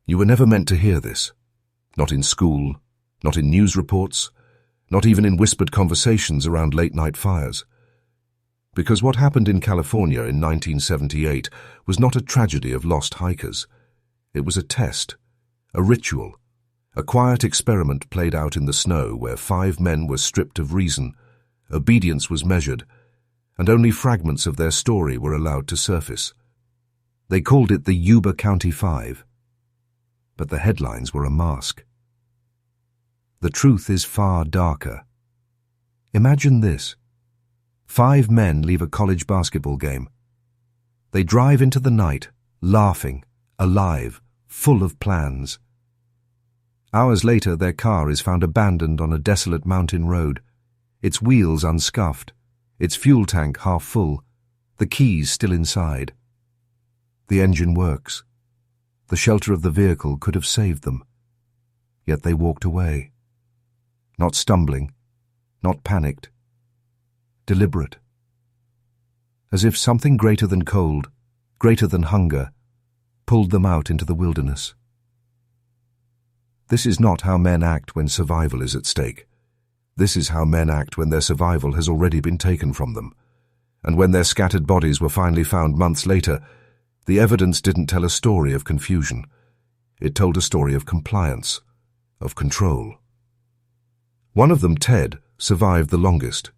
You were never meant to hear this. Not in school, not in news reports, not even in whispered conversations around late-night fires. Because what happened in California in 1978 was not a tragedy of lost hikers. It was a test, a ritual, a quiet experiment played out in the snow where 5 men were stripped of reason, obedience was measured, and only fragments of their story were allowed to surface. They called it the Yuba County Five, but the headlines were a mask. The truth is far darker. Imagine this. 5 men leave a college basketball game. They drive into the night, laughing, alive, full of plans. Hours later, their car is found abandoned on a desolate mountain road, its wheels unscuffed, its fuel tank half full, the keys still inside. The engine works. The shelter of the vehicle could have saved them. Yet they walked away. Not stumbling, not panicked. Deliberate. As if something greater than cold, greater than hunger, pulled them out into the wilderness. This is not how men act when survival is at stake. This is how men act when their survival has already been taken from them. And when their scattered bodies were finally found months later, the evidence didn't tell a story of confusion. It told a story of compliance, of control. One of them, Ted, survived the longest.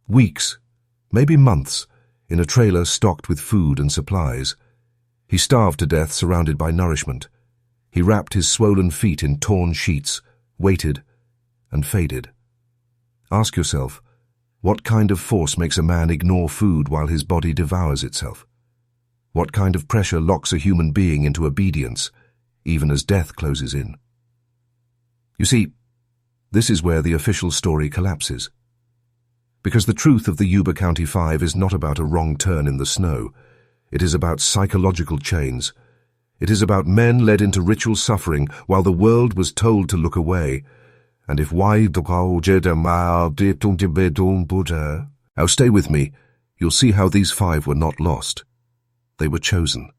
Weeks, maybe months, in a trailer stocked with food and supplies. He starved to death surrounded by nourishment. He wrapped his swollen feet in torn sheets, waited, and faded. Ask yourself, what kind of force makes a man ignore food while his body devours itself? What kind of pressure locks a human being into obedience, even as death closes in? You see, this is where the official story collapses. Because the truth of the Yuba County Five is not about a wrong turn in the snow. It is about psychological chains. It is about men led into ritual suffering while the world was told to look away. And if Now stay with me, you'll see how these 5 were not lost. They were chosen.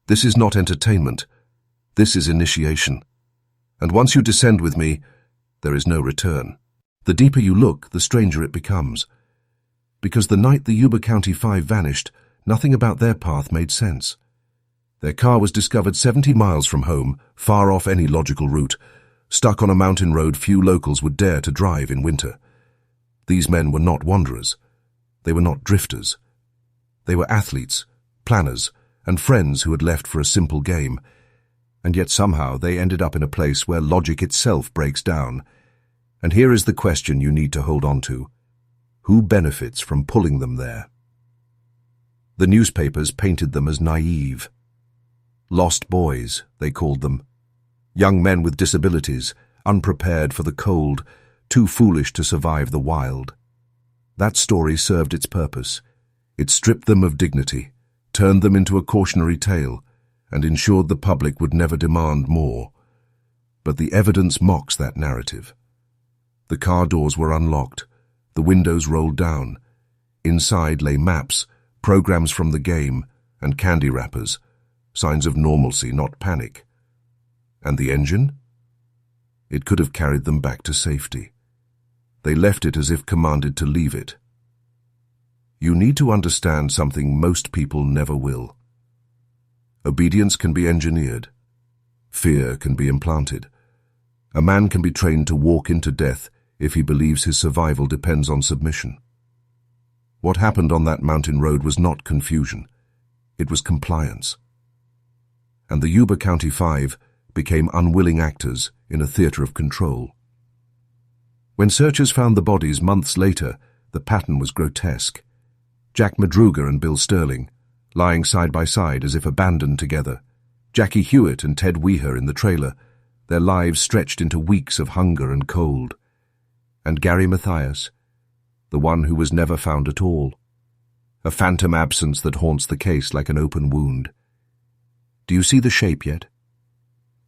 This is not entertainment. This is initiation. And once you descend with me, there is no return. The deeper you look, the stranger it becomes. Because the night the Yuba County Five vanished, nothing about their path made sense. Their car was discovered 70 miles from home, far off any logical route, stuck on a mountain road few locals would dare to drive in winter. These men were not wanderers. They were not drifters. They were athletes, planners, and friends who had left for a simple game. And yet somehow they ended up in a place where logic itself breaks down. And here is the question you need to hold on to. Who benefits from pulling them there? The newspapers painted them as naive. Lost boys, they called them. Young men with disabilities, unprepared for the cold, too foolish to survive the wild. That story served its purpose. It stripped them of dignity, turned them into a cautionary tale, and ensured the public would never demand more. But the evidence mocks that narrative. The car doors were unlocked, the windows rolled down. Inside lay maps, programs from the game, and candy wrappers, signs of normalcy, not panic. And the engine? It could have carried them back to safety. They left it as if commanded to leave it. You need to understand something most people never will. Obedience can be engineered. Fear can be implanted. A man can be trained to walk into death if he believes his survival depends on submission. What happened on that mountain road was not confusion. It was compliance. And the Yuba County Five became unwilling actors in a theater of control. When searchers found the bodies months later, the pattern was grotesque. Jack Madruga and Bill Sterling, lying side by side as if abandoned together. Jackie Hewitt and Ted Weher in the trailer, their lives stretched into weeks of hunger and cold. And Gary Mathias, the one who was never found at all. A phantom absence that haunts the case like an open wound. Do you see the shape yet?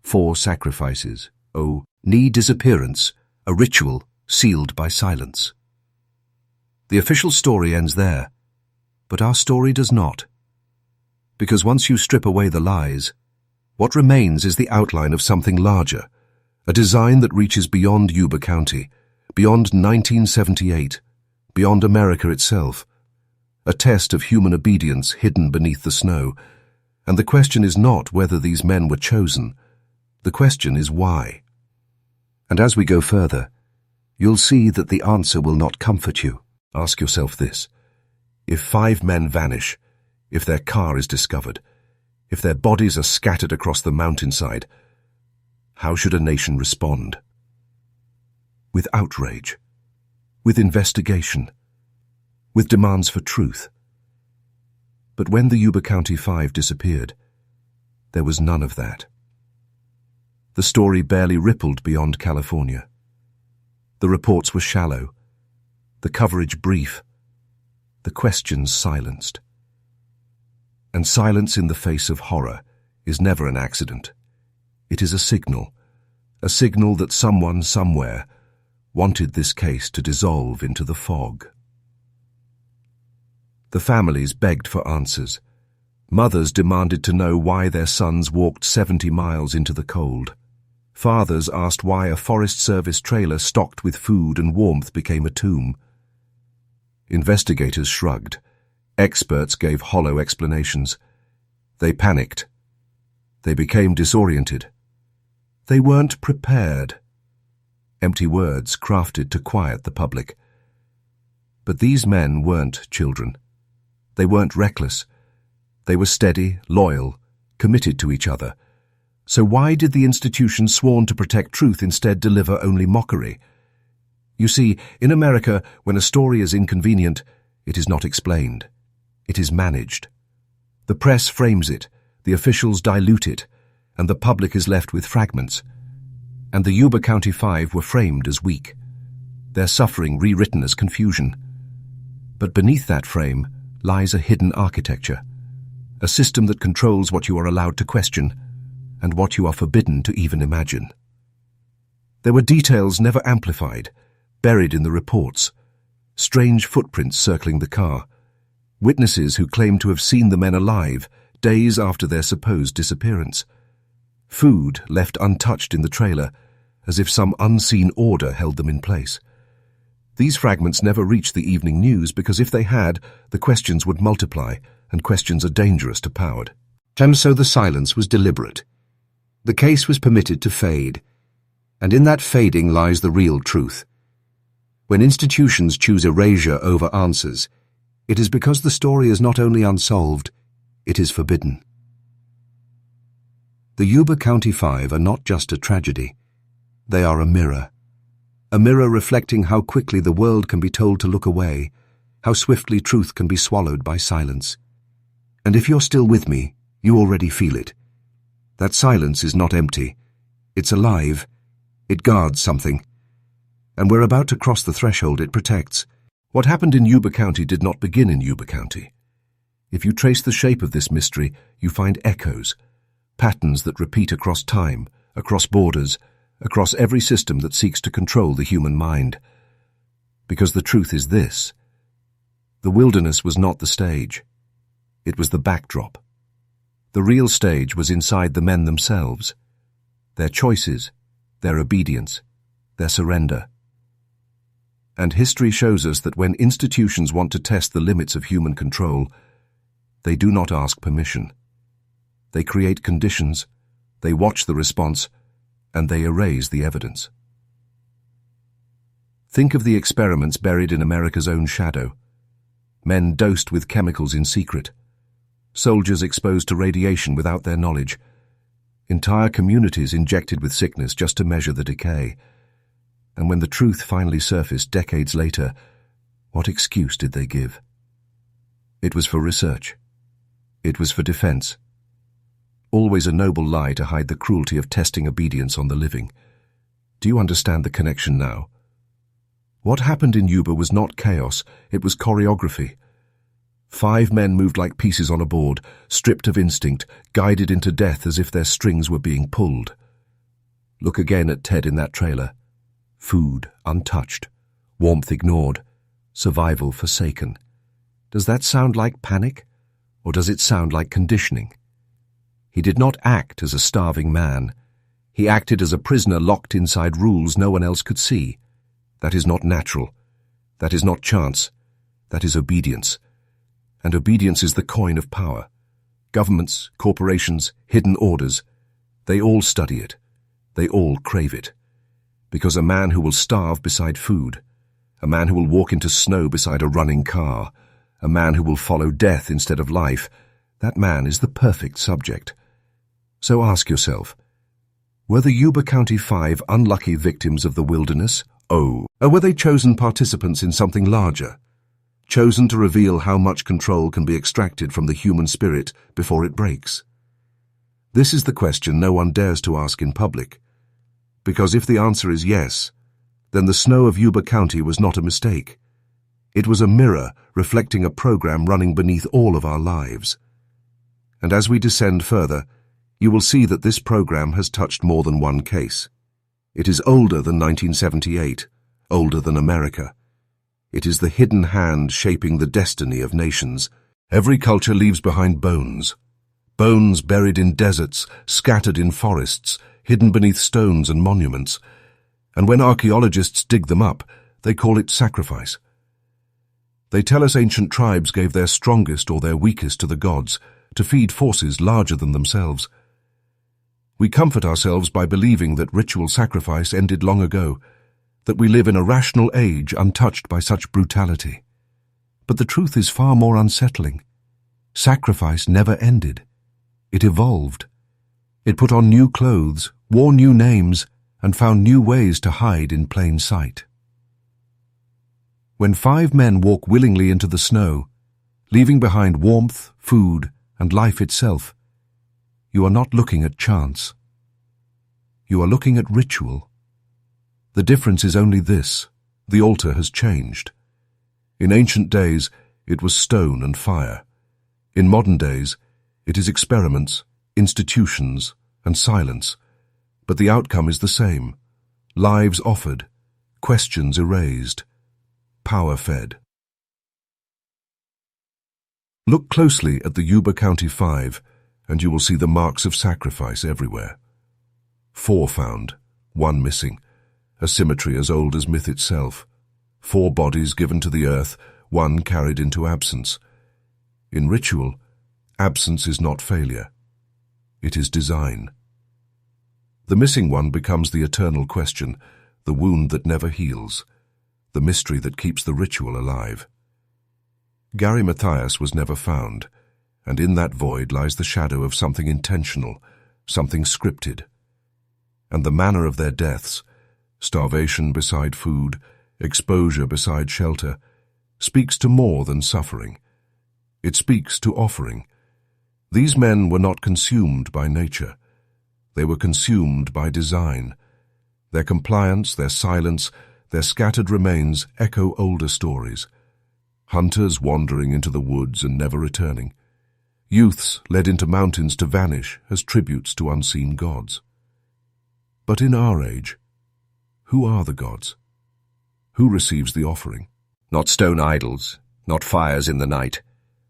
4 sacrifices. Oh, disappearance, a ritual sealed by silence. The official story ends there, but our story does not. Because once you strip away the lies, What remains is the outline of something larger, a design that reaches beyond Yuba County, beyond 1978, beyond America itself, a test of human obedience hidden beneath the snow. And the question is not whether these men were chosen. The question is why. And as we go further, you'll see that the answer will not comfort you. Ask yourself this. If 5 men vanish, if their car is discovered, if their bodies are scattered across the mountainside, how should a nation respond? With outrage, with investigation, with demands for truth. But when the Yuba County Five disappeared, there was none of that. The story barely rippled beyond California. The reports were shallow, the coverage brief, the questions silenced. And silence in the face of horror is never an accident. It is a signal that someone somewhere wanted this case to dissolve into the fog. The families begged for answers. Mothers demanded to know why their sons walked 70 miles into the cold. Fathers asked why a Forest Service trailer stocked with food and warmth became a tomb. Investigators shrugged. Experts gave hollow explanations. They panicked. They became disoriented. They weren't prepared. Empty words crafted to quiet the public. But these men weren't children. They weren't reckless. They were steady, loyal, committed to each other. So why did the institution sworn to protect truth instead deliver only mockery? You see, in America, when a story is inconvenient, it is not explained. It is managed. The press frames it, the officials dilute it, and the public is left with fragments. And the Yuba County Five were framed as weak, their suffering rewritten as confusion. But beneath that frame lies a hidden architecture, a system that controls what you are allowed to question and what you are forbidden to even imagine. There were details never amplified, buried in the reports, strange footprints circling the car, witnesses who claimed to have seen the men alive days after their supposed disappearance, food left untouched in the trailer as if some unseen order held them in place. These fragments never reached the evening news because if they had, the questions would multiply, and questions are dangerous to powered. And so the silence was deliberate. The case was permitted to fade, and in that fading lies the real truth. When institutions choose erasure over answers, it is because the story is not only unsolved, it is forbidden. The Yuba County Five are not just a tragedy. They are a mirror reflecting how quickly the world can be told to look away, how swiftly truth can be swallowed by silence. And if you're still with me, you already feel it. That silence is not empty. It's alive. It guards something. And we're about to cross the threshold it protects. What happened in Yuba County did not begin in Yuba County. If you trace the shape of this mystery, you find echoes, patterns that repeat across time, across borders, across every system that seeks to control the human mind. Because the truth is this: the wilderness was not the stage. It was the backdrop. The real stage was inside the men themselves, their choices, their obedience, their surrender. And history shows us that when institutions want to test the limits of human control, they do not ask permission. They create conditions, they watch the response, and they erase the evidence. Think of the experiments buried in America's own shadow. Men dosed with chemicals in secret. Soldiers exposed to radiation without their knowledge. Entire communities injected with sickness just to measure the decay. And when the truth finally surfaced decades later, what excuse did they give? It was for research. It was for defense. Always a noble lie to hide the cruelty of testing obedience on the living. Do you understand the connection now? What happened in Yuba was not chaos, it was choreography. 5 men moved like pieces on a board, stripped of instinct, guided into death as if their strings were being pulled. Look again at Ted in that trailer. Food untouched, warmth ignored, survival forsaken. Does that sound like panic, or does it sound like conditioning? He did not act as a starving man. He acted as a prisoner locked inside rules no one else could see. That is not natural. That is not chance. That is obedience. And obedience is the coin of power. Governments, corporations, hidden orders, they all study it. They all crave it. Because a man who will starve beside food, a man who will walk into snow beside a running car, a man who will follow death instead of life, that man is the perfect subject. So ask yourself, were the Yuba County Five unlucky victims of the wilderness? Or were they chosen participants in something larger? Chosen to reveal how much control can be extracted from the human spirit before it breaks? This is the question no one dares to ask in public. Because if the answer is yes, then the snow of Yuba County was not a mistake. It was a mirror reflecting a program running beneath all of our lives. And as we descend further, you will see that this program has touched more than one case. It is older than 1978, older than America. It is the hidden hand shaping the destiny of nations. Every culture leaves behind bones. Bones buried in deserts, scattered in forests, hidden beneath stones and monuments. And when archaeologists dig them up, they call it sacrifice. They tell us ancient tribes gave their strongest or their weakest to the gods to feed forces larger than themselves. We comfort ourselves by believing that ritual sacrifice ended long ago, that we live in a rational age untouched by such brutality. But the truth is far more unsettling. Sacrifice never ended. It evolved. It put on new clothes, wore new names, and found new ways to hide in plain sight. When 5 men walk willingly into the snow, leaving behind warmth, food, and life itself, you are not looking at chance. You are looking at ritual. The difference is only this: the altar has changed. In ancient days, it was stone and fire. In modern days, it is experiments, institutions, and silence. But the outcome is the same: lives offered, questions erased, power fed. Look closely at the Yuba County Five, and you will see the marks of sacrifice everywhere. 4 found, 1 missing, a symmetry as old as myth itself. 4 bodies given to the earth, 1 carried into absence. In ritual, absence is not failure. It is design. The missing one becomes the eternal question, the wound that never heals, the mystery that keeps the ritual alive. Gary Matthias was never found, and in that void lies the shadow of something intentional, something scripted. And the manner of their deaths, starvation beside food, exposure beside shelter, speaks to more than suffering. It speaks to offering. These men were not consumed by nature. They were consumed by design. Their compliance, their silence, their scattered remains echo older stories. Hunters wandering into the woods and never returning. Youths led into mountains to vanish as tributes to unseen gods. But in our age, who are the gods? Who receives the offering? Not stone idols, not fires in the night.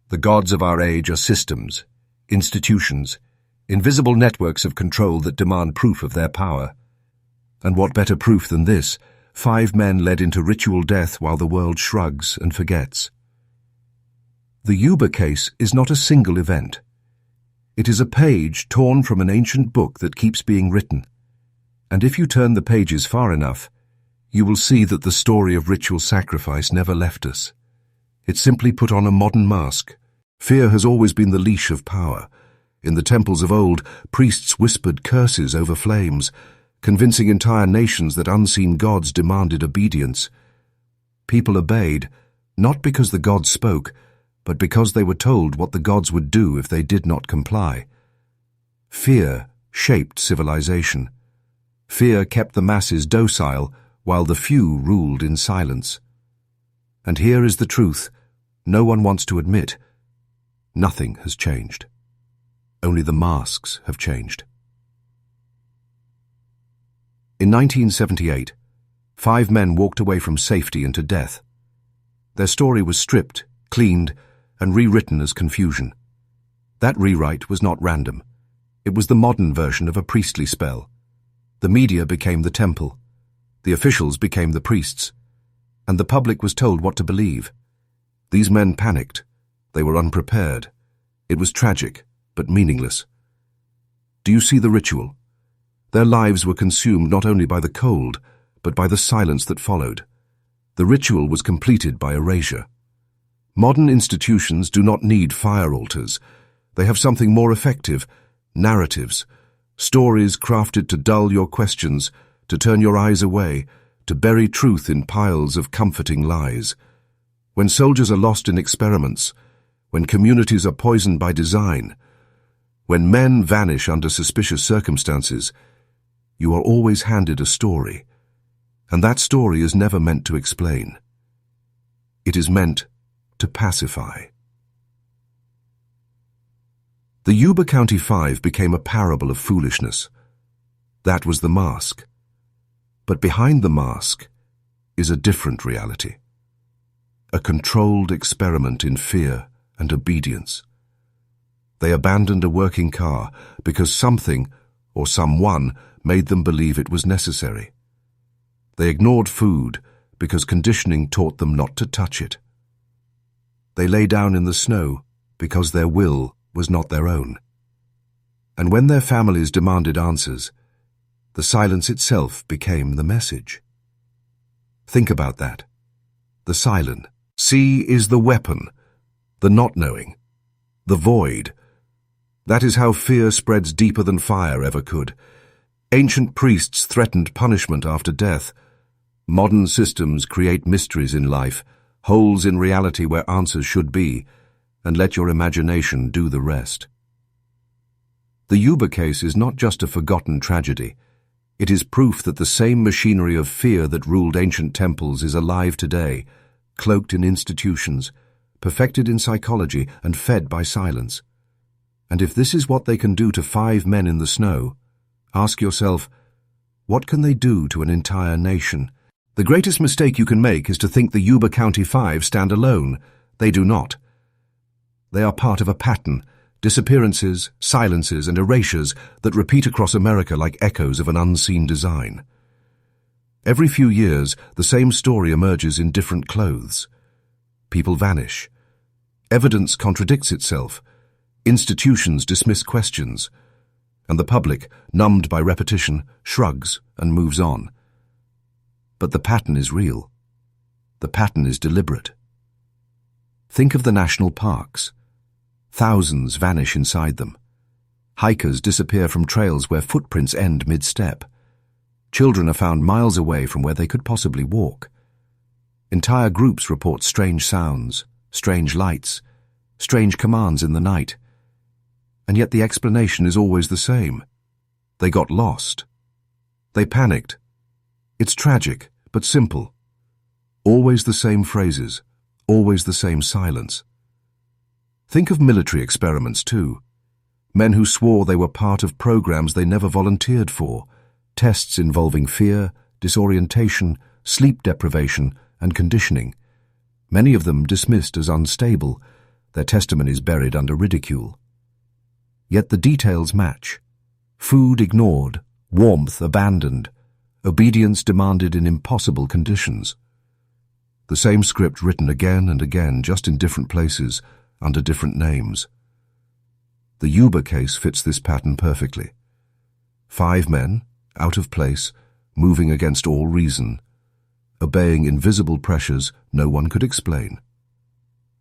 The gods of our age are systems, institutions, invisible networks of control that demand proof of their power. And what better proof than this? 5 men led into ritual death while the world shrugs and forgets. The Yuba case is not a single event. It is a page torn from an ancient book that keeps being written. And if you turn the pages far enough, you will see that the story of ritual sacrifice never left us. It simply put on a modern mask. Fear has always been the leash of power. In the temples of old, priests whispered curses over flames, convincing entire nations that unseen gods demanded obedience. People obeyed, not because the gods spoke, but because they were told what the gods would do if they did not comply. Fear shaped civilization. Fear kept the masses docile, while the few ruled in silence. And here is the truth no one wants to admit. Nothing has changed. Only the masks have changed. In 1978, 5 men walked away from safety into death. Their story was stripped, cleaned, and rewritten as confusion. That rewrite was not random. It was the modern version of a priestly spell. The media became the temple. The officials became the priests. And the public was told what to believe. These men panicked. They were unprepared. It was tragic, but meaningless. Do you see the ritual? Their lives were consumed not only by the cold, but by the silence that followed. The ritual was completed by erasure. Modern institutions do not need fire altars. They have something more effective: narratives, stories crafted to dull your questions, to turn your eyes away, to bury truth in piles of comforting lies. When soldiers are lost in experiments, when communities are poisoned by design, when men vanish under suspicious circumstances, you are always handed a story, and that story is never meant to explain. It is meant to pacify. The Yuba County Five became a parable of foolishness. That was the mask. But behind the mask is a different reality. A controlled experiment in fear and obedience. They abandoned a working car because something or someone made them believe it was necessary. They ignored food because conditioning taught them not to touch it. They lay down in the snow because their will was not their own. And when their families demanded answers, the silence itself became the message. Think about that. The silent. C is the weapon, the not knowing, the void. That is how fear spreads deeper than fire ever could. Ancient priests threatened punishment after death. Modern systems create mysteries in life, holes in reality where answers should be, and let your imagination do the rest. The Yuba case is not just a forgotten tragedy. It is proof that the same machinery of fear that ruled ancient temples is alive today, cloaked in institutions, perfected in psychology, and fed by silence. And if this is what they can do to 5 men in the snow, ask yourself, what can they do to an entire nation? The greatest mistake you can make is to think the Yuba County Five stand alone. They do not. They are part of a pattern, disappearances, silences, and erasures that repeat across America like echoes of an unseen design. Every few years, the same story emerges in different clothes. People vanish. Evidence contradicts itself. Institutions dismiss questions. And the public, numbed by repetition, shrugs and moves on. But the pattern is real. The pattern is deliberate. Think of the national parks. Thousands vanish inside them. Hikers disappear from trails where footprints end mid-step. Children are found miles away from where they could possibly walk. Entire groups report strange sounds, strange lights, strange commands in the night. And yet the explanation is always the same. They got lost. They panicked. It's tragic, but simple. Always the same phrases, always the same silence. Think of military experiments too. Men who swore they were part of programs they never volunteered for, tests involving fear, disorientation, sleep deprivation, and conditioning. Many of them dismissed as unstable, their testimonies buried under ridicule. Yet the details match. Food ignored, warmth abandoned, obedience demanded in impossible conditions. The same script written again and again, just in different places, under different names. The Yuba case fits this pattern perfectly. 5 men, out of place, moving against all reason, obeying invisible pressures no one could explain.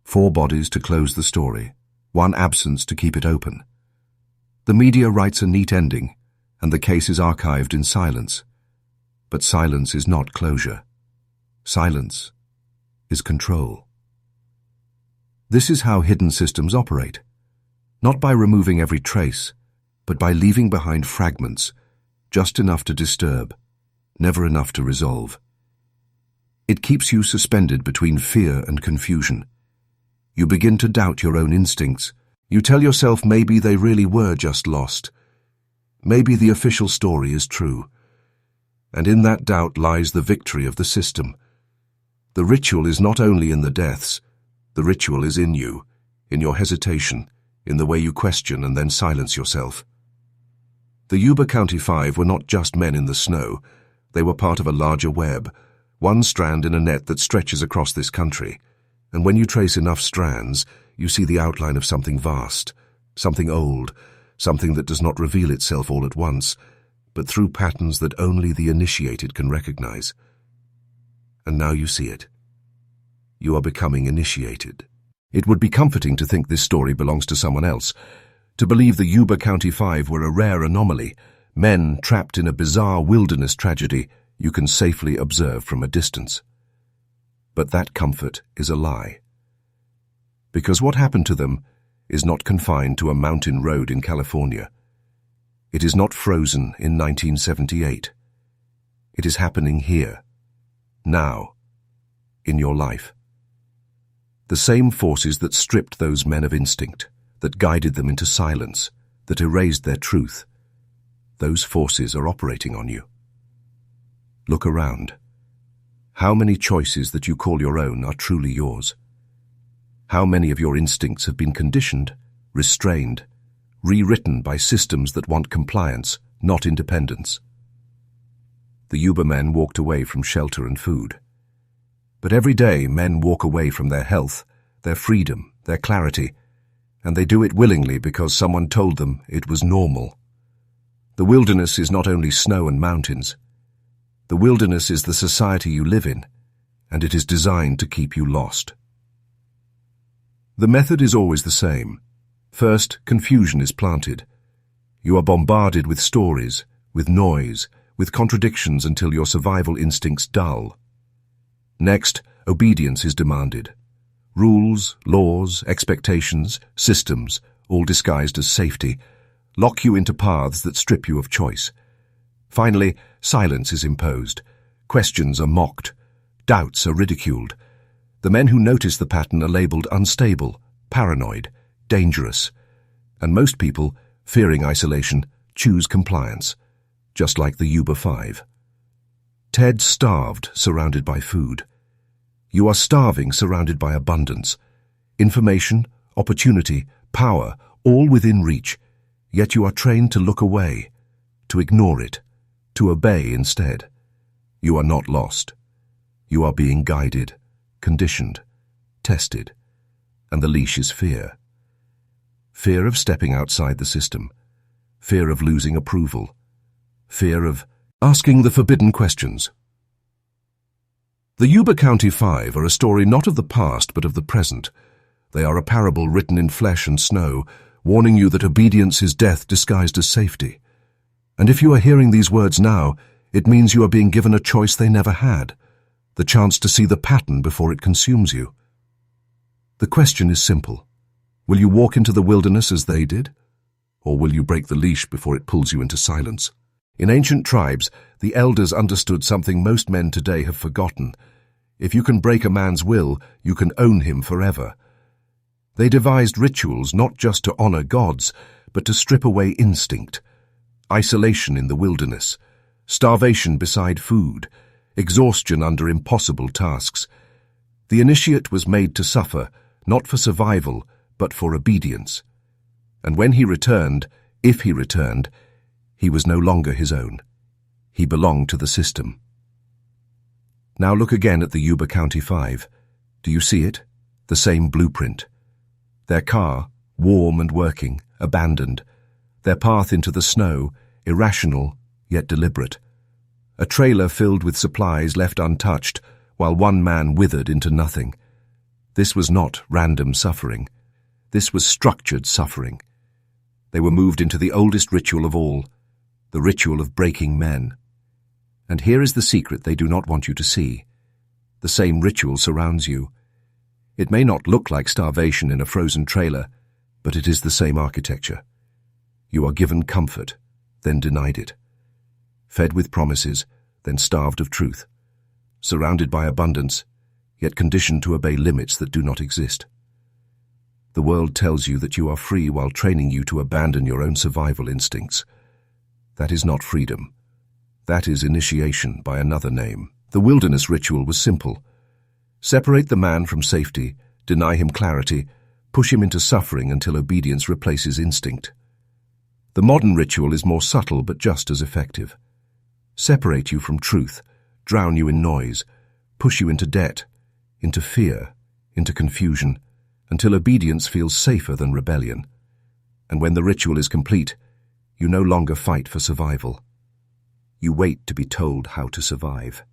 4 bodies to close the story, 1 absence to keep it open. The media writes a neat ending, and the case is archived in silence. But silence is not closure. Silence is control. This is how hidden systems operate, not by removing every trace, but by leaving behind fragments, just enough to disturb, never enough to resolve. It keeps you suspended between fear and confusion. You begin to doubt your own instincts. You tell yourself maybe they really were just lost. Maybe the official story is true. And in that doubt lies the victory of the system. The ritual is not only in the deaths, the ritual is in you, in your hesitation, in the way you question and then silence yourself. The Yuba County Five were not just men in the snow. They were part of a larger web, one strand in a net that stretches across this country. And when you trace enough strands, you see the outline of something vast, something old, something that does not reveal itself all at once, but through patterns that only the initiated can recognize. And now you see it. You are becoming initiated. It would be comforting to think this story belongs to someone else, to believe the Yuba County Five were a rare anomaly, men trapped in a bizarre wilderness tragedy you can safely observe from a distance. But that comfort is a lie. Because what happened to them is not confined to a mountain road in California. It is not frozen in 1978. It is happening here, now, in your life. The same forces that stripped those men of instinct, that guided them into silence, that erased their truth, those forces are operating on you. Look around. How many choices that you call your own are truly yours? How many of your instincts have been conditioned, restrained, rewritten by systems that want compliance, not independence? The Yuba men walked away from shelter and food. But every day men walk away from their health, their freedom, their clarity, and they do it willingly because someone told them it was normal. The wilderness is not only snow and mountains. The wilderness is the society you live in, and it is designed to keep you lost. The method is always the same. First, confusion is planted. You are bombarded with stories, with noise, with contradictions until your survival instincts dull. Next, obedience is demanded. Rules, laws, expectations, systems, all disguised as safety, lock you into paths that strip you of choice. Finally, silence is imposed. Questions are mocked. Doubts are ridiculed. The men who notice the pattern are labeled unstable, paranoid, dangerous. And most people, fearing isolation, choose compliance, just like the Yuba Five. Ted starved, surrounded by food. You are starving, surrounded by abundance. Information, opportunity, power, all within reach. Yet you are trained to look away, to ignore it, to obey instead. You are not lost. You are being guided, conditioned, tested. And the leash is fear. Fear of stepping outside the system. Fear of losing approval. Fear of asking the forbidden questions. The Yuba County Five are a story not of the past but of the present. They are a parable written in flesh and snow, warning you that obedience is death disguised as safety. And if you are hearing these words now, it means you are being given a choice they never had, the chance to see the pattern before it consumes you. The question is simple. Will you walk into the wilderness as they did? Or will you break the leash before it pulls you into silence? In ancient tribes, the elders understood something most men today have forgotten. If you can break a man's will, you can own him forever. They devised rituals not just to honor gods, but to strip away instinct. Isolation in the wilderness, starvation beside food, exhaustion under impossible tasks. The initiate was made to suffer, not for survival, but for obedience. And when he returned, if he returned, he was no longer his own. He belonged to the system. Now look again at the Yuba County Five. Do you see it? The same blueprint. Their car, warm and working, abandoned. Their path into the snow, irrational, yet deliberate. A trailer filled with supplies left untouched, while one man withered into nothing. This was not random suffering. This was structured suffering. They were moved into the oldest ritual of all, the ritual of breaking men. And here is the secret they do not want you to see. The same ritual surrounds you. It may not look like starvation in a frozen trailer, but it is the same architecture. You are given comfort, then denied it. Fed with promises, then starved of truth. Surrounded by abundance, yet conditioned to obey limits that do not exist. The world tells you that you are free while training you to abandon your own survival instincts. That is not freedom. That is initiation by another name. The wilderness ritual was simple. Separate the man from safety, deny him clarity, push him into suffering until obedience replaces instinct. The modern ritual is more subtle but just as effective. Separate you from truth, drown you in noise, push you into debt, into fear, into confusion, until obedience feels safer than rebellion. And when the ritual is complete, you no longer fight for survival. You wait to be told how to survive.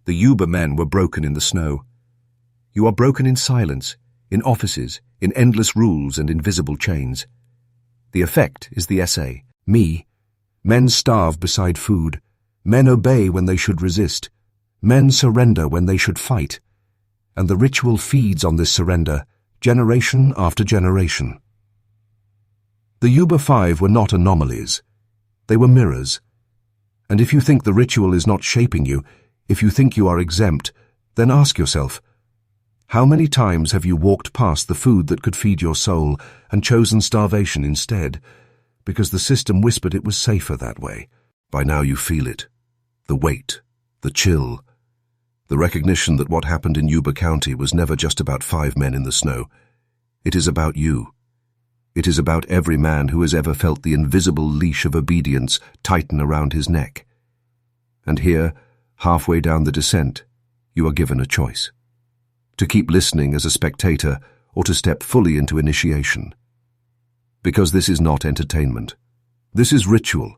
The Yuba men were broken in the snow. You are broken in silence, in offices, in endless rules and invisible chains. The effect is the essay, Me. Men starve beside food. Men obey when they should resist. Men surrender when they should fight. And the ritual feeds on this surrender, generation after generation. The Yuba Five were not anomalies. They were mirrors. And if you think the ritual is not shaping you, if you think you are exempt, then ask yourself, how many times have you walked past the food that could feed your soul and chosen starvation instead, because the system whispered it was safer that way? By now you feel it. The weight, the chill, the recognition that what happened in Yuba County was never just about 5 men in the snow. It is about you. It is about every man who has ever felt the invisible leash of obedience tighten around his neck. And here, halfway down the descent, you are given a choice. To keep listening as a spectator or to step fully into initiation. Because this is not entertainment. This is ritual,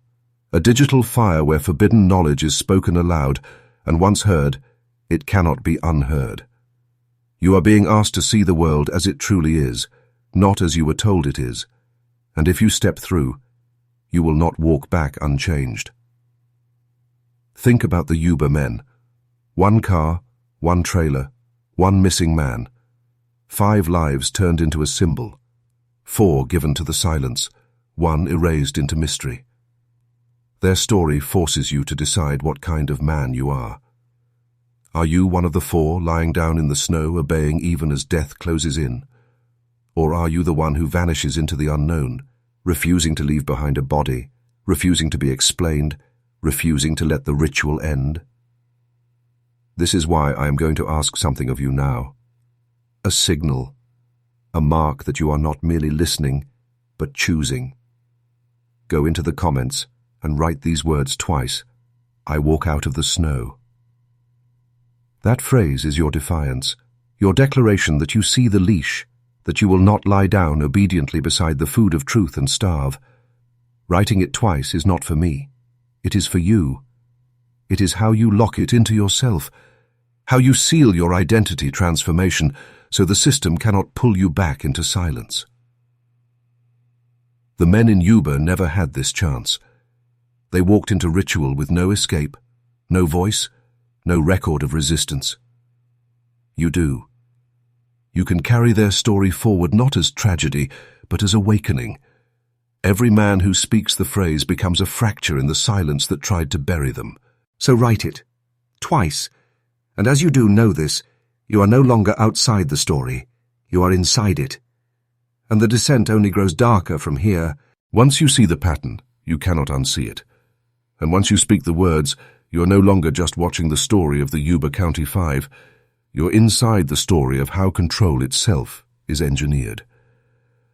a digital fire where forbidden knowledge is spoken aloud, and once heard, it cannot be unheard. You are being asked to see the world as it truly is, not as you were told it is, and if you step through, you will not walk back unchanged. Think about the Yuba men. 1 car, 1 trailer, 1 missing man. 5 lives turned into a symbol. 4 given to the silence, 1 erased into mystery. Their story forces you to decide what kind of man you are. Are you one of the 4 lying down in the snow, obeying even as death closes in? Or are you the one who vanishes into the unknown, refusing to leave behind a body, refusing to be explained, refusing to let the ritual end? This is why I am going to ask something of you now. A signal, a mark that you are not merely listening, but choosing. Go into the comments and write these words twice. I walk out of the snow. That phrase is your defiance, your declaration that you see the leash, that you will not lie down obediently beside the food of truth and starve. Writing it twice is not for me. It is for you. It is how you lock it into yourself, how you seal your identity transformation so the system cannot pull you back into silence. The men in Yuba never had this chance. They walked into ritual with no escape, no voice, no record of resistance. You do. You can carry their story forward not as tragedy, but as awakening. Every man who speaks the phrase becomes a fracture in the silence that tried to bury them. So write it, twice, and as you do know this, you are no longer outside the story, you are inside it. And the descent only grows darker from here. Once you see the pattern, you cannot unsee it. And once you speak the words, you are no longer just watching the story of the Yuba County Five. You're inside the story of how control itself is engineered.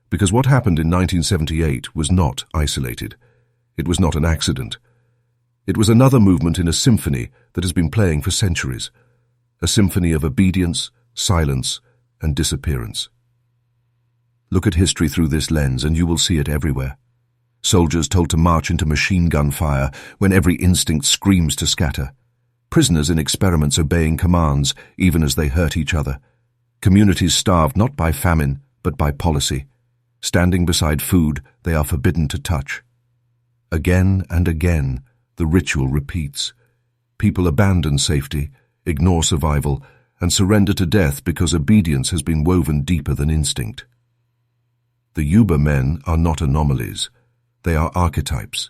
Because what happened in 1978 was not isolated. It was not an accident. It was another movement in a symphony that has been playing for centuries. A symphony of obedience, silence, and disappearance. Look at history through this lens and you will see it everywhere. Soldiers told to march into machine gun fire when every instinct screams to scatter. Prisoners in experiments obeying commands even as they hurt each other. Communities starved not by famine but by policy. Standing beside food they are forbidden to touch. Again and again the ritual repeats. People abandon safety, ignore survival, and surrender to death because obedience has been woven deeper than instinct. The Yuba men are not anomalies. They are archetypes.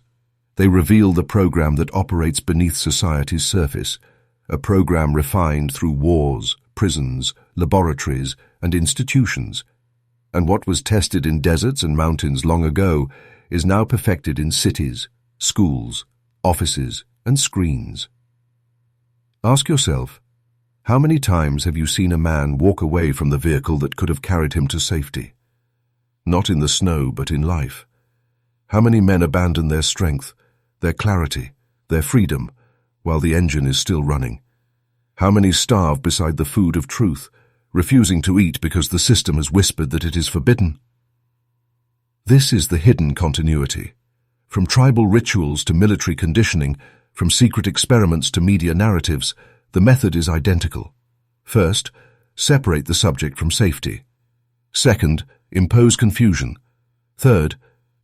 They reveal the program that operates beneath society's surface, a program refined through wars, prisons, laboratories, and institutions. And what was tested in deserts and mountains long ago is now perfected in cities, schools, offices, and screens. Ask yourself, how many times have you seen a man walk away from the vehicle that could have carried him to safety? Not in the snow, but in life. How many men abandon their strength, their clarity, their freedom, while the engine is still running? How many starve beside the food of truth, refusing to eat because the system has whispered that it is forbidden? This is the hidden continuity. From tribal rituals to military conditioning, from secret experiments to media narratives, the method is identical. First, separate the subject from safety. Second, impose confusion. Third,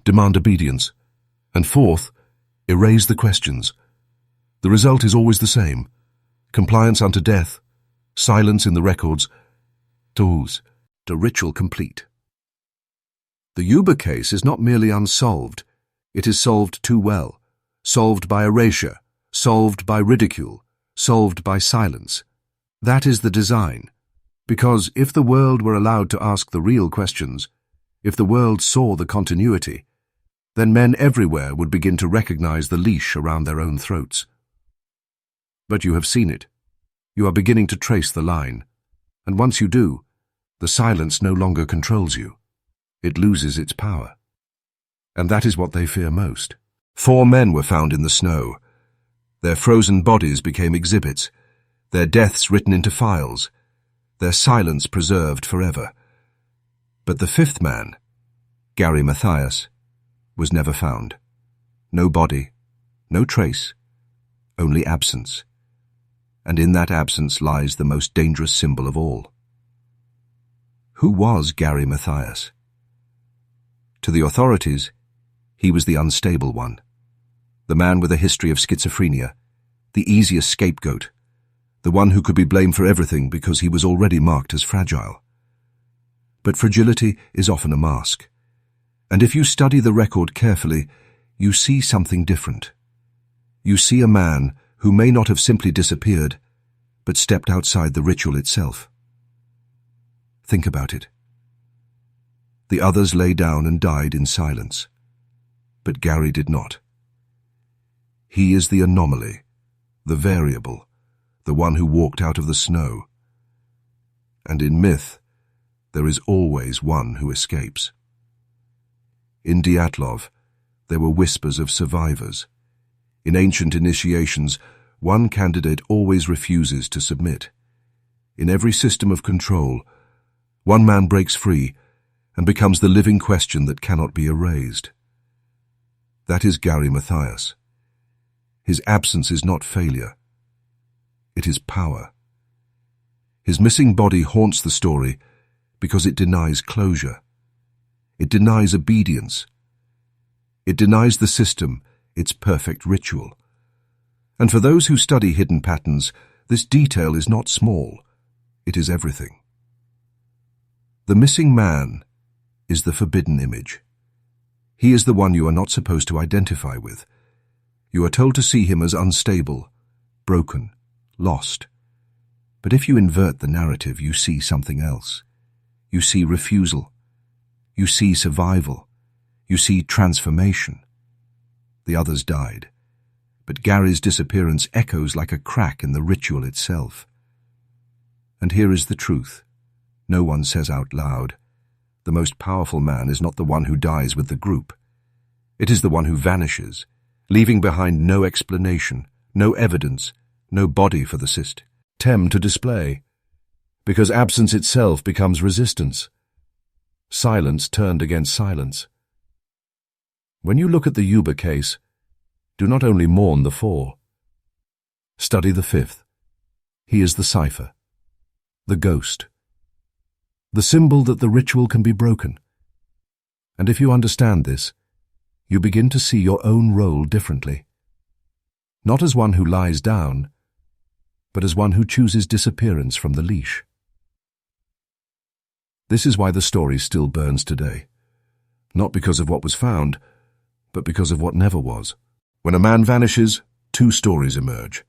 demand obedience. And fourth, erase the questions. The result is always the same: compliance unto death, silence in the records, the ritual complete. The Yuba case is not merely unsolved, it is solved too well, solved by erasure, solved by ridicule, solved by silence. That is the design, because if the world were allowed to ask the real questions, if the world saw the continuity, then men everywhere would begin to recognize the leash around their own throats. But you have seen it. You are beginning to trace the line, and once you do, the silence no longer controls you. It loses its power. And that is what they fear most. 4 men were found in the snow. Their frozen bodies became exhibits, their deaths written into files, their silence preserved forever. But the 5th man, Gary Mathias, was never found. No body, no trace, only absence. And in that absence lies the most dangerous symbol of all. Who was Gary Mathias? To the authorities, he was the unstable one, the man with a history of schizophrenia, the easiest scapegoat, the one who could be blamed for everything because he was already marked as fragile. But fragility is often a mask, and if you study the record carefully, you see something different. You see a man who may not have simply disappeared, but stepped outside the ritual itself. Think about it. The others lay down and died in silence, but Gary did not. He is the anomaly, the variable, the one who walked out of the snow. And in myth, there is always one who escapes. In Dyatlov, there were whispers of survivors. In ancient initiations, one candidate always refuses to submit. In every system of control, one man breaks free and becomes the living question that cannot be erased. That is Gary Mathias. His absence is not failure. It is power. His missing body haunts the story because it denies closure. It denies obedience. It denies the system its perfect ritual. And for those who study hidden patterns, this detail is not small. It is everything. The missing man is the forbidden image. He is the one you are not supposed to identify with. You are told to see him as unstable, broken, lost. But if you invert the narrative, you see something else. You see refusal. You see survival. You see transformation. The others died, but Gary's disappearance echoes like a crack in the ritual itself. And here is the truth. No one says out loud. The most powerful man is not the one who dies with the group. It is the one who vanishes, leaving behind no explanation, no evidence, no body for the system to display. Because absence itself becomes resistance. Silence turned against silence. When you look at the Yuba case, do not only mourn the 4. Study the 5th. He is the cipher, the ghost, the symbol that the ritual can be broken. And if you understand this, you begin to see your own role differently. Not as one who lies down, but as one who chooses disappearance from the leash. This is why the story still burns today. Not because of what was found, but because of what never was. When a man vanishes, 2 stories emerge: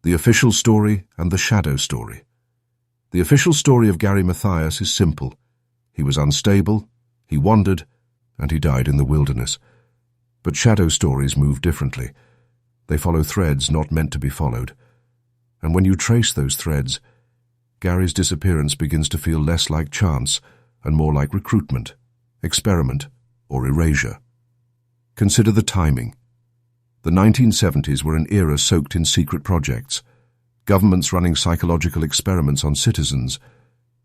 the official story and the shadow story. The official story of Gary Mathias is simple. He was unstable, he wandered, and he died in the wilderness. But shadow stories move differently. They follow threads not meant to be followed. And when you trace those threads, Gary's disappearance begins to feel less like chance and more like recruitment, experiment, or erasure. Consider the timing. The 1970s were an era soaked in secret projects, governments running psychological experiments on citizens,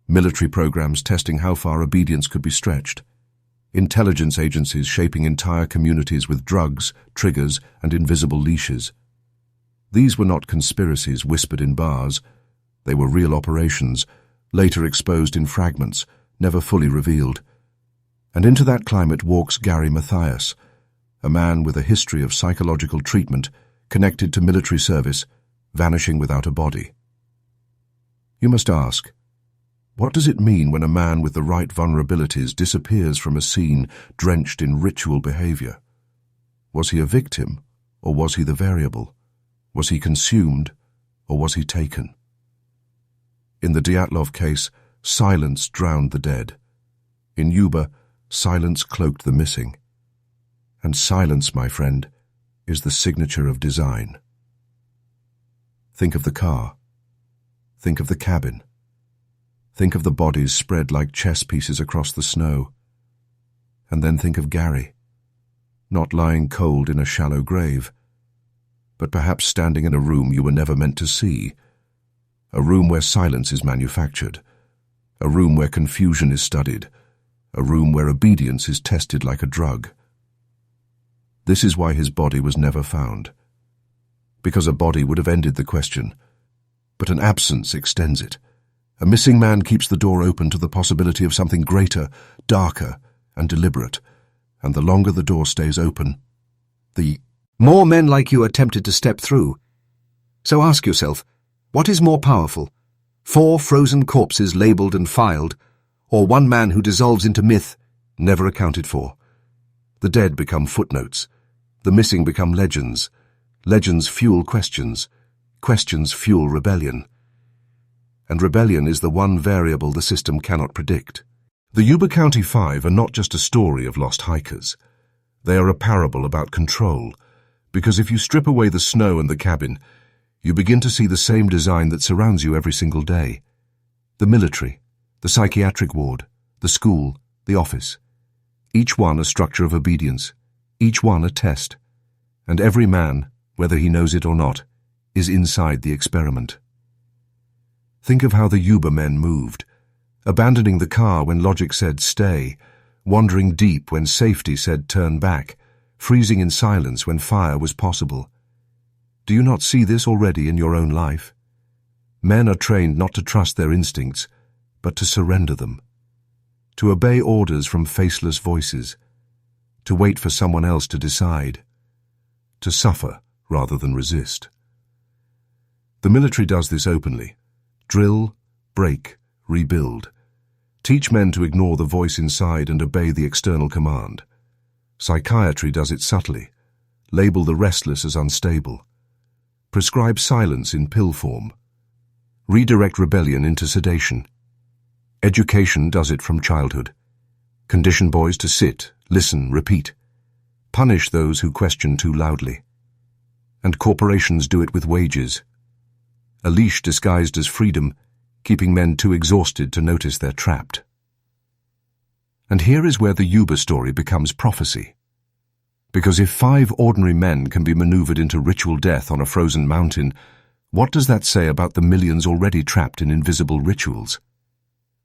military programs testing how far obedience could be stretched, intelligence agencies shaping entire communities with drugs, triggers, and invisible leashes. These were not conspiracies whispered in bars. They were real operations, later exposed in fragments, never fully revealed. And into that climate walks Gary Mathias, a man with a history of psychological treatment connected to military service, vanishing without a body. You must ask, what does it mean when a man with the right vulnerabilities disappears from a scene drenched in ritual behavior? Was he a victim, or was he the variable? Was he consumed, or was he taken? In the Dyatlov case, silence drowned the dead. In Yuba, silence cloaked the missing. And silence, my friend, is the signature of design. Think of the car. Think of the cabin. Think of the bodies spread like chess pieces across the snow. And then think of Gary, not lying cold in a shallow grave, but perhaps standing in a room you were never meant to see, a room where silence is manufactured, a room where confusion is studied, a room where obedience is tested like a drug. This is why his body was never found. Because a body would have ended the question, but an absence extends it. A missing man keeps the door open to the possibility of something greater, darker, and deliberate, and the longer the door stays open, the more men like you are tempted to step through. So ask yourself, what is more powerful? 4 frozen corpses labeled and filed, or one man who dissolves into myth, never accounted for? The dead become footnotes. The missing become legends. Legends fuel questions. Questions fuel rebellion. And rebellion is the one variable the system cannot predict. The Yuba County Five are not just a story of lost hikers. They are a parable about control, because if you strip away the snow and the cabin, you begin to see the same design that surrounds you every single day. The military, the psychiatric ward, the school, the office. Each one a structure of obedience, each one a test. And every man, whether he knows it or not, is inside the experiment. Think of how the Yuba men moved, abandoning the car when logic said stay, wandering deep when safety said turn back, freezing in silence when fire was possible. Do you not see this already in your own life? Men are trained not to trust their instincts, but to surrender them, to obey orders from faceless voices, to wait for someone else to decide, to suffer rather than resist. The military does this openly. Drill, break, rebuild. Teach men to ignore the voice inside and obey the external command. Psychiatry does it subtly. Label the restless as unstable. Prescribe silence in pill form. Redirect rebellion into sedation. Education does it from childhood. Condition boys to sit, listen, repeat. Punish those who question too loudly. And corporations do it with wages. A leash disguised as freedom, keeping men too exhausted to notice they're trapped. And here is where the Yuba story becomes prophecy. Because if 5 ordinary men can be maneuvered into ritual death on a frozen mountain, what does that say about the millions already trapped in invisible rituals?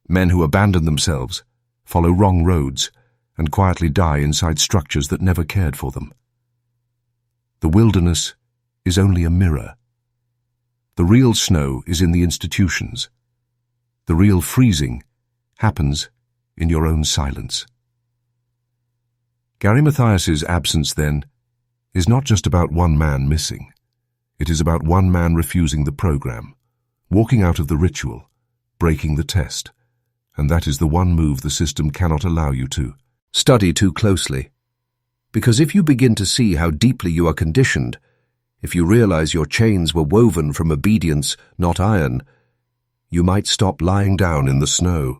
Men who abandon themselves, follow wrong roads, and quietly die inside structures that never cared for them. The wilderness is only a mirror. The real snow is in the institutions. The real freezing happens in your own silence. Gary Mathias's absence, then, is not just about one man missing. It is about one man refusing the program, walking out of the ritual, breaking the test. And that is the one move the system cannot allow you to study too closely. Because if you begin to see how deeply you are conditioned, if you realize your chains were woven from obedience, not iron, you might stop lying down in the snow.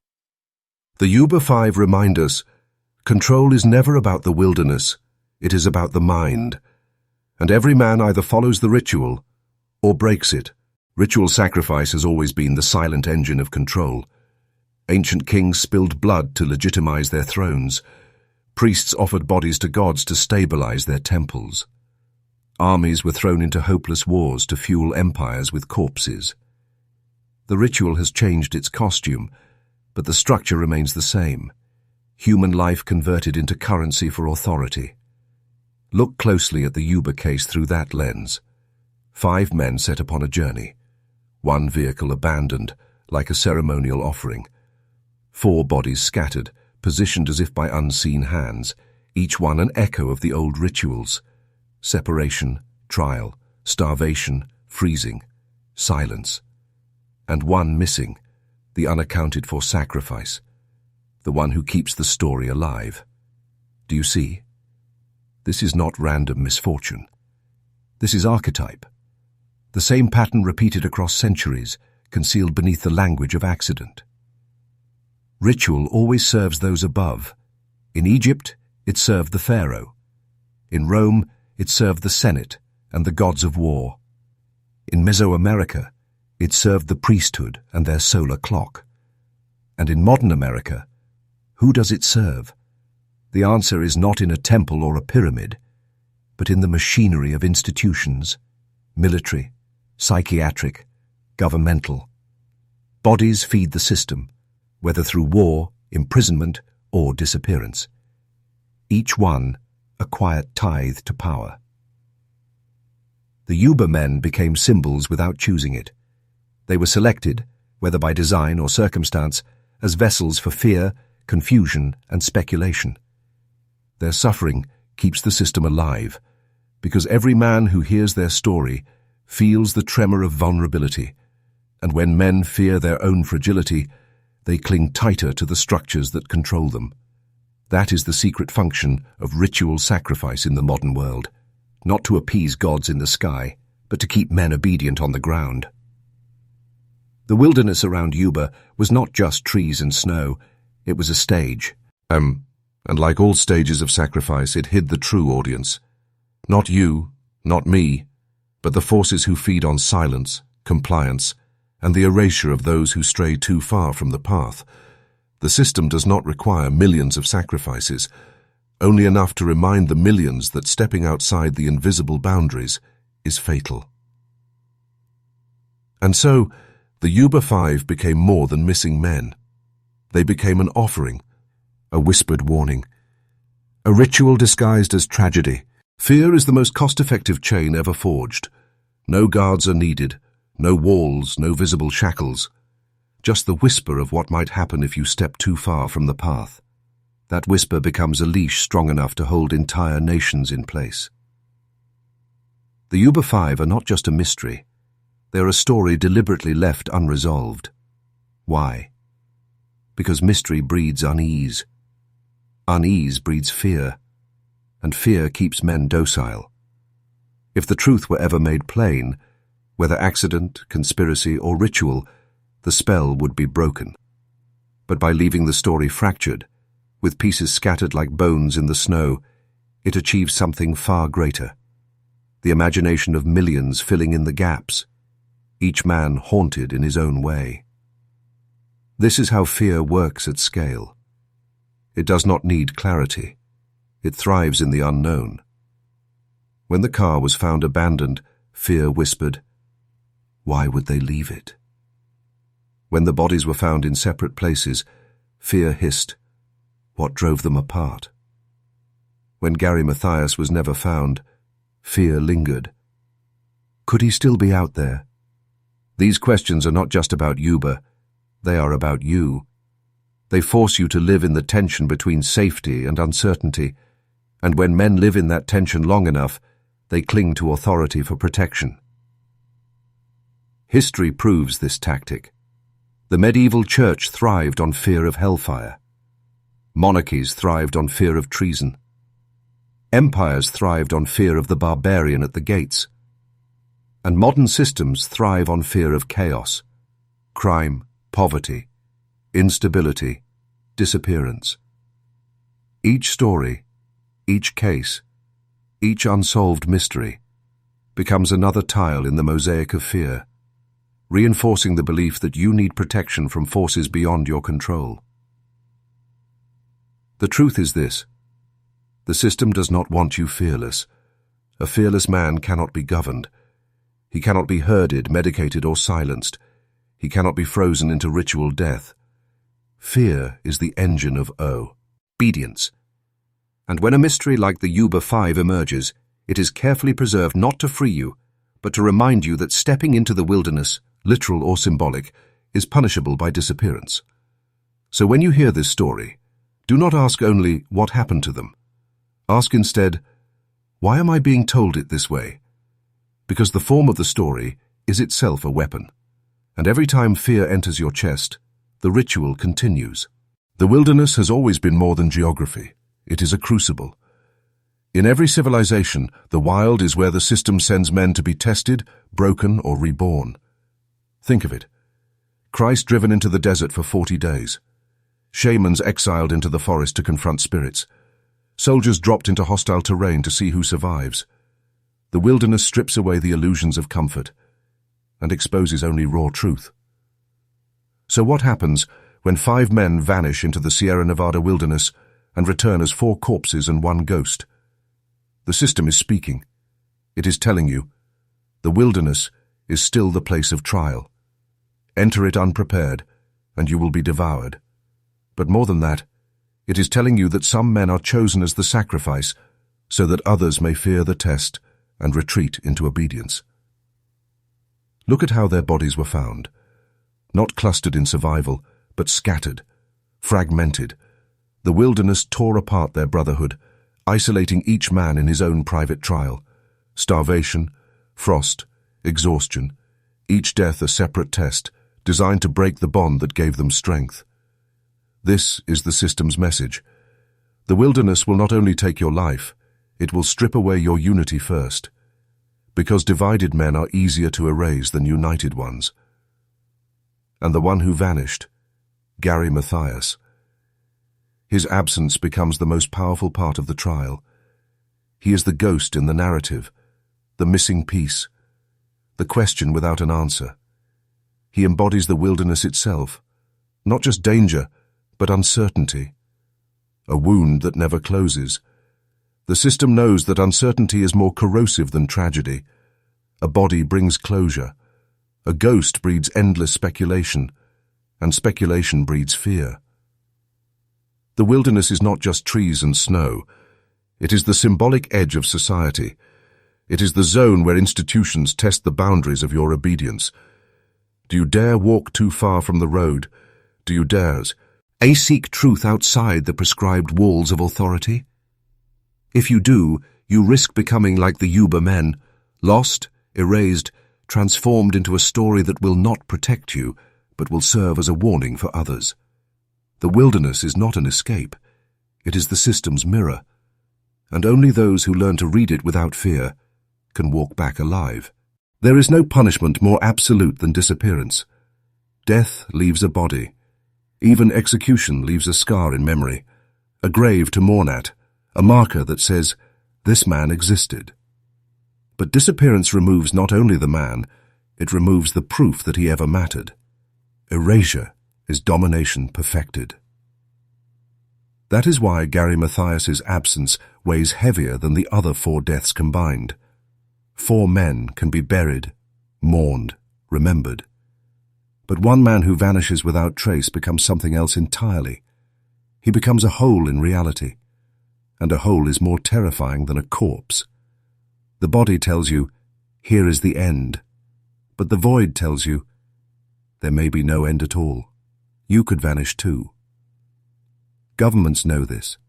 The Yuba Five remind us, control is never about the wilderness, it is about the mind. And every man either follows the ritual or breaks it. Ritual sacrifice has always been the silent engine of control. Ancient kings spilled blood to legitimize their thrones. Priests offered bodies to gods to stabilize their temples. Armies were thrown into hopeless wars to fuel empires with corpses. The ritual has changed its costume, but the structure remains the same. Human life converted into currency for authority. Look closely at the Yuba case through that lens. 5 men set upon a journey. 1 vehicle abandoned, like a ceremonial offering. 4 bodies scattered, positioned as if by unseen hands, each one an echo of the old rituals. Separation, trial, starvation, freezing, silence. And 1 missing, the unaccounted-for sacrifice, the one who keeps the story alive. Do you see? This is not random misfortune. This is archetype. The same pattern repeated across centuries, concealed beneath the language of accident. Ritual always serves those above. In Egypt, it served the pharaoh. In Rome, it served the Senate and the gods of war. In Mesoamerica, it served the priesthood and their solar clock. And in modern America, who does it serve? The answer is not in a temple or a pyramid, but in the machinery of institutions, military, psychiatric, governmental. Bodies feed the system, whether through war, imprisonment, or disappearance. Each one a quiet tithe to power. The Yuba men became symbols without choosing it. They were selected, whether by design or circumstance, as vessels for fear, confusion, and speculation. Their suffering keeps the system alive, because every man who hears their story feels the tremor of vulnerability, and when men fear their own fragility, they cling tighter to the structures that control them. That is the secret function of ritual sacrifice in the modern world, not to appease gods in the sky, but to keep men obedient on the ground. The wilderness around Yuba was not just trees and snow, it was a stage. And like all stages of sacrifice, it hid the true audience. Not you, not me, but the forces who feed on silence, compliance, and the erasure of those who stray too far from the path. The system does not require millions of sacrifices, only enough to remind the millions that stepping outside the invisible boundaries is fatal. And so, the Yuba Five became more than missing men. They became an offering, a whispered warning, a ritual disguised as tragedy. Fear is the most cost-effective chain ever forged. No guards are needed, no walls, no visible shackles. Just the whisper of what might happen if you step too far from the path. That whisper becomes a leash strong enough to hold entire nations in place. The Yuba Five are not just a mystery. They are a story deliberately left unresolved. Why? Because mystery breeds unease. Unease breeds fear, and fear keeps men docile. If the truth were ever made plain, whether accident, conspiracy, or ritual, the spell would be broken. But by leaving the story fractured, with pieces scattered like bones in the snow, it achieves something far greater. The imagination of millions filling in the gaps, each man haunted in his own way. This is how fear works at scale. It does not need clarity. It thrives in the unknown. When the car was found abandoned, fear whispered, "Why would they leave it?" When the bodies were found in separate places, fear hissed, "What drove them apart?" When Gary Mathias was never found, fear lingered. Could he still be out there? These questions are not just about Yuba, they are about you. They force you to live in the tension between safety and uncertainty, and when men live in that tension long enough, they cling to authority for protection. History proves this tactic. The medieval church thrived on fear of hellfire. Monarchies thrived on fear of treason. Empires thrived on fear of the barbarian at the gates. And modern systems thrive on fear of chaos, crime, poverty, instability, disappearance. Each story, each case, each unsolved mystery becomes another tile in the mosaic of fear, reinforcing the belief that you need protection from forces beyond your control. The truth is this: The system does not want you fearless. A fearless man cannot be governed. He cannot be herded, medicated, or silenced. He cannot be frozen into ritual death. Fear is the engine of obedience. And when a mystery like the Yuba 5 emerges, it is carefully preserved not to free you, but to remind you that stepping into the wilderness, literal or symbolic, is punishable by disappearance. So when you hear this story, do not ask only what happened to them. Ask instead, why am I being told it this way? Because the form of the story is itself a weapon, and every time fear enters your chest, the ritual continues. The wilderness has always been more than geography. It is a crucible. In every civilization, the wild is where the system sends men to be tested, broken, or reborn. Think of it. Christ driven into the desert for 40 days. Shamans exiled into the forest to confront spirits. Soldiers dropped into hostile terrain to see who survives. The wilderness strips away the illusions of comfort and exposes only raw truth. So what happens when 5 men vanish into the Sierra Nevada wilderness and return as 4 corpses and 1 ghost? The system is speaking. It is telling you, the wilderness is still the place of trial. Enter it unprepared, and you will be devoured. But more than that, it is telling you that some men are chosen as the sacrifice so that others may fear the test and retreat into obedience. Look at how their bodies were found. Not clustered in survival, but scattered, fragmented. The wilderness tore apart their brotherhood, isolating each man in his own private trial. Starvation, frost, exhaustion, each death a separate test, designed to break the bond that gave them strength. This is the system's message. The wilderness will not only take your life, it will strip away your unity first, because divided men are easier to erase than united ones. And the one who vanished, Gary Mathias. His absence becomes the most powerful part of the trial. He is the ghost in the narrative, the missing piece, the question without an answer. He embodies the wilderness itself, not just danger, but uncertainty. A wound that never closes. The system knows that uncertainty is more corrosive than tragedy. A body brings closure. A ghost breeds endless speculation, and speculation breeds fear. The wilderness is not just trees and snow. It is the symbolic edge of society. It is the zone where institutions test the boundaries of your obedience. Do you dare walk too far from the road? Do you dare seek truth outside the prescribed walls of authority? If you do, you risk becoming like the Yuba men, lost, erased, transformed into a story that will not protect you, but will serve as a warning for others. The wilderness is not an escape. It is the system's mirror, and only those who learn to read it without fear can walk back alive. There is no punishment more absolute than disappearance. Death leaves a body. Even execution leaves a scar in memory, a grave to mourn at, a marker that says, this man existed. But disappearance removes not only the man, it removes the proof that he ever mattered. Erasure is domination perfected. That is why Gary Mathias's absence weighs heavier than the other 4 deaths combined. 4 men can be buried, mourned, remembered. But one man who vanishes without trace becomes something else entirely. He becomes a hole in reality, and a hole is more terrifying than a corpse. The body tells you, here is the end, but the void tells you, there may be no end at all. You could vanish too. Governments know this.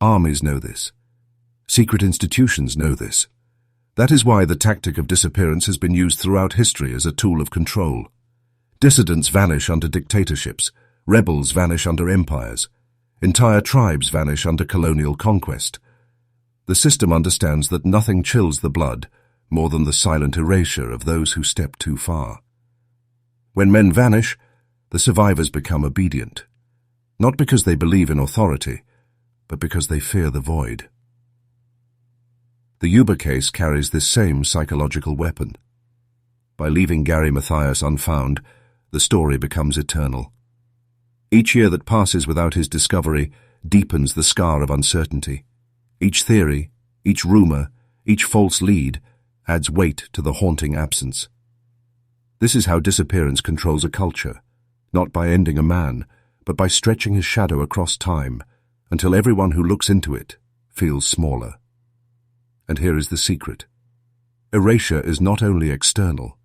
Armies know this. Secret institutions know this. That is why the tactic of disappearance has been used throughout history as a tool of control. Dissidents vanish under dictatorships, rebels vanish under empires, entire tribes vanish under colonial conquest. The system understands that nothing chills the blood more than the silent erasure of those who step too far. When men vanish, the survivors become obedient, not because they believe in authority, but because they fear the void. The Yuba case carries this same psychological weapon. By leaving Gary Mathias unfound, the story becomes eternal. Each year that passes without his discovery deepens the scar of uncertainty. Each theory, each rumor, each false lead adds weight to the haunting absence. This is how disappearance controls a culture, not by ending a man, but by stretching his shadow across time until everyone who looks into it feels smaller. And here is the secret. Erasure is not only external,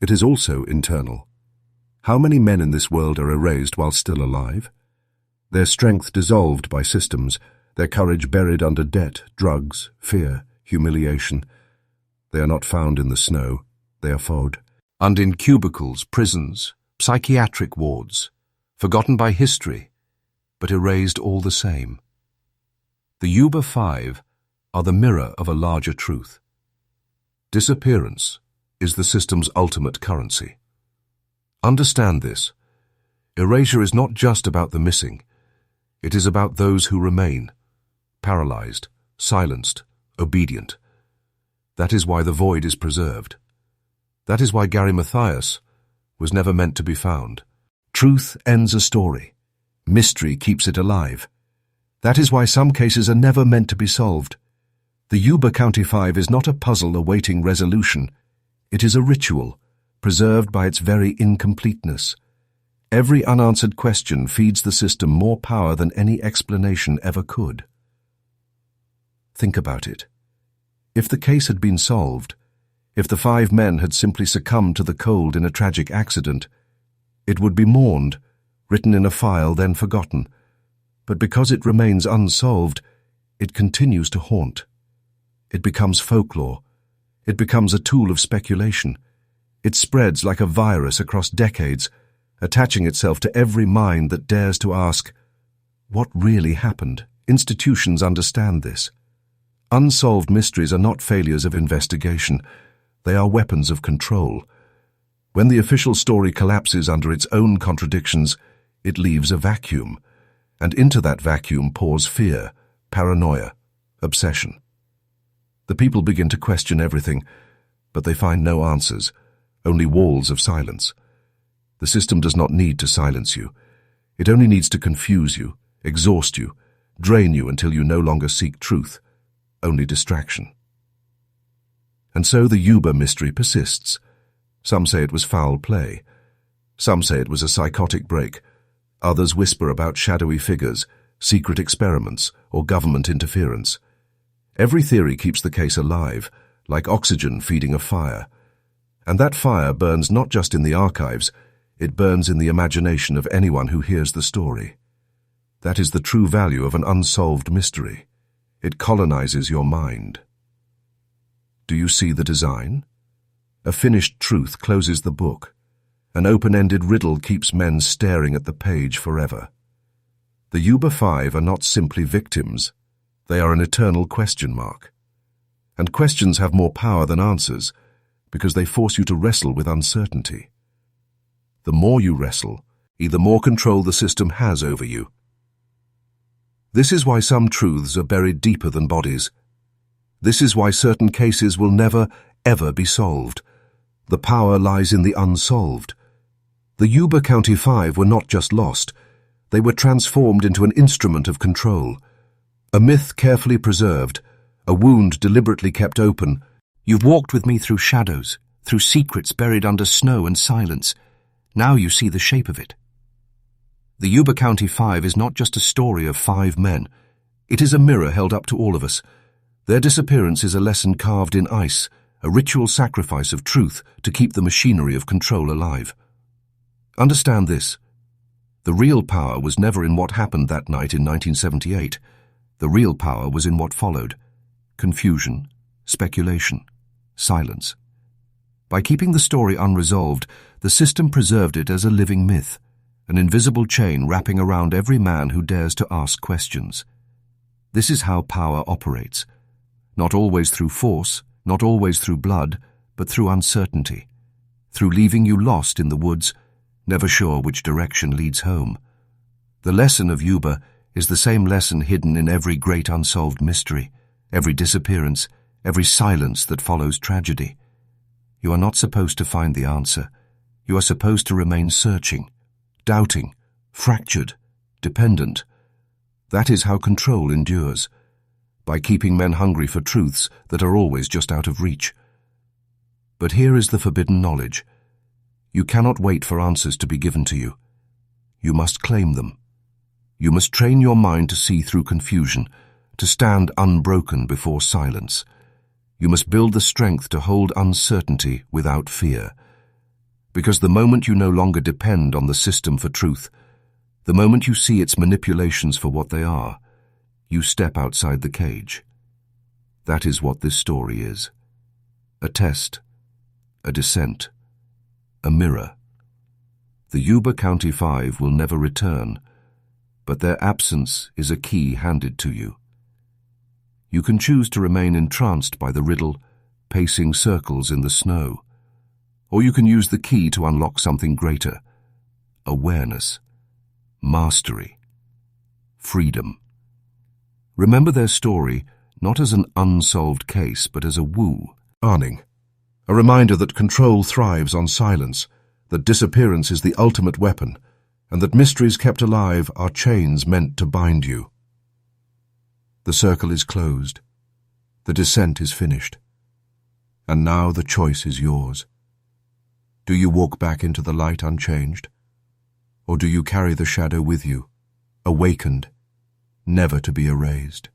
it is also internal. How many men in this world are erased while still alive? Their strength dissolved by systems, their courage buried under debt, drugs, fear, humiliation. They are not found in the snow, they are fogged. And in cubicles, prisons, psychiatric wards, forgotten by history, but erased all the same. The Yuba Five are the mirror of a larger truth. Disappearance is the system's ultimate currency. Understand this. Erasure is not just about the missing. It is about those who remain, paralyzed, silenced, obedient. That is why the void is preserved. That is why Gary Mathias was never meant to be found. Truth ends a story. Mystery keeps it alive. That is why some cases are never meant to be solved. The Yuba County Five is not a puzzle awaiting resolution. It is a ritual, preserved by its very incompleteness. Every unanswered question feeds the system more power than any explanation ever could. Think about it. If the case had been solved, if the 5 men had simply succumbed to the cold in a tragic accident, it would be mourned, written in a file, then forgotten. But because it remains unsolved, it continues to haunt. It becomes folklore. It becomes a tool of speculation. It spreads like a virus across decades, attaching itself to every mind that dares to ask, what really happened? Institutions understand this. Unsolved mysteries are not failures of investigation. They are weapons of control. When the official story collapses under its own contradictions, it leaves a vacuum, and into that vacuum pours fear, paranoia, obsession. The people begin to question everything, but they find no answers, only walls of silence. The system does not need to silence you. It only needs to confuse you, exhaust you, drain you until you no longer seek truth, only distraction. And so the Yuba mystery persists. Some say it was foul play. Some say it was a psychotic break. Others whisper about shadowy figures, secret experiments, or government interference. Every theory keeps the case alive, like oxygen feeding a fire. And that fire burns not just in the archives, it burns in the imagination of anyone who hears the story. That is the true value of an unsolved mystery. It colonizes your mind. Do you see the design? A finished truth closes the book. An open-ended riddle keeps men staring at the page forever. The Yuba Five are not simply victims. They are an eternal question mark. And questions have more power than answers, because they force you to wrestle with uncertainty. The more you wrestle, the more control the system has over you. This is why some truths are buried deeper than bodies. This is why certain cases will never, ever be solved. The power lies in the unsolved. The Yuba County Five were not just lost. They were transformed into an instrument of control. A myth carefully preserved, a wound deliberately kept open. You've walked with me through shadows, through secrets buried under snow and silence. Now you see the shape of it. The Yuba County Five is not just a story of 5 men. It is a mirror held up to all of us. Their disappearance is a lesson carved in ice, a ritual sacrifice of truth to keep the machinery of control alive. Understand this. The real power was never in what happened that night in 1978. The real power was in what followed. Confusion, speculation, silence. By keeping the story unresolved, the system preserved it as a living myth, an invisible chain wrapping around every man who dares to ask questions. This is how power operates. Not always through force, not always through blood, but through uncertainty, through leaving you lost in the woods, never sure which direction leads home. The lesson of Yuba is the same lesson hidden in every great unsolved mystery, every disappearance, every silence that follows tragedy. You are not supposed to find the answer. You are supposed to remain searching, doubting, fractured, dependent. That is how control endures. by keeping men hungry for truths that are always just out of reach. But here is the forbidden knowledge. You cannot wait for answers to be given to you. You must claim them. You must train your mind to see through confusion, to stand unbroken before silence. You must build the strength to hold uncertainty without fear. Because the moment you no longer depend on the system for truth, the moment you see its manipulations for what they are, you step outside the cage. That is what this story is. A test, a descent, a mirror. The Yuba County Five will never return, but their absence is a key handed to you. You can choose to remain entranced by the riddle, pacing circles in the snow, or you can use the key to unlock something greater: awareness, mastery, freedom. Remember their story not as an unsolved case, but as a warning, a reminder that control thrives on silence, that disappearance is the ultimate weapon, and that mysteries kept alive are chains meant to bind you. The circle is closed. The descent is finished. And now the choice is yours. Do you walk back into the light unchanged? Or do you carry the shadow with you, awakened, never to be erased?